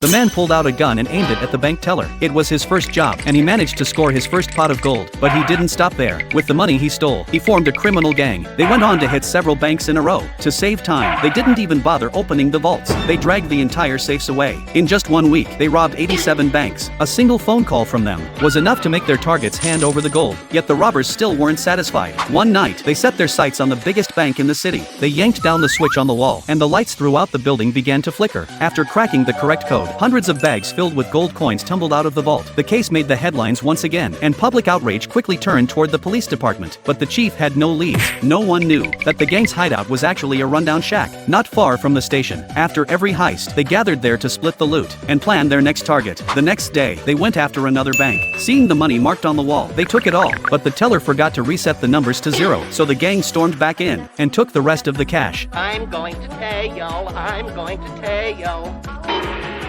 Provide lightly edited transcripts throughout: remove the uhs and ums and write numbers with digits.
The man pulled out a gun and aimed it at the bank teller. It was his first job, and he managed to score his first pot of gold. But he didn't stop there. With the money he stole, he formed a criminal gang. They went on to hit several banks in a row. To save time, they didn't even bother opening the vaults. They dragged the entire safes away. In just 1 week, they robbed 87 banks. A single phone call from them was enough to make their targets hand over the gold. Yet the robbers still weren't satisfied. One night, they set their sights on the biggest bank in the city. They yanked down the switch on the wall, and the lights throughout the building began to flicker. After cracking the correct code, hundreds of bags filled with gold coins tumbled out of the vault. The case made the headlines once again, and public outrage quickly turned toward the police department. But the chief had no leads. No one knew that the gang's hideout was actually a rundown shack, not far from the station. After every heist, they gathered there to split the loot and plan their next target. The next day, they went after another bank. Seeing the money marked on the wall, they took it all, but the teller forgot to reset the numbers to 0, so the gang stormed back in and took the rest of the cash. I'm going to tell you, I'm going to tell you.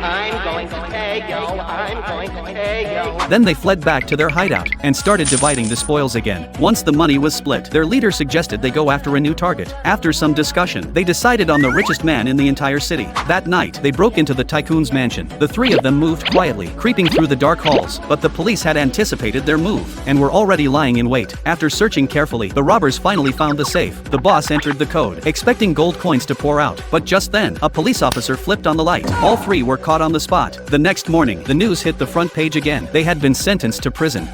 I'm going to tell you, I'm going to tell you. Then they fled back to their hideout and started dividing the spoils again. Once the money was split, their leader suggested they go after a new target. After some discussion, they decided on the richest man in the entire city. That night, they broke into the tycoon's mansion. The three of them moved quietly, creeping through the dark halls, but the police had anticipated their move and were already lying in wait. After searching carefully, the robbers finally found the safe. The boss entered the code, expecting gold coins to pour out, but just then, a police officer flipped on the light. All three were caught on the spot. The next morning, the news hit the front page again. They had been sentenced to prison.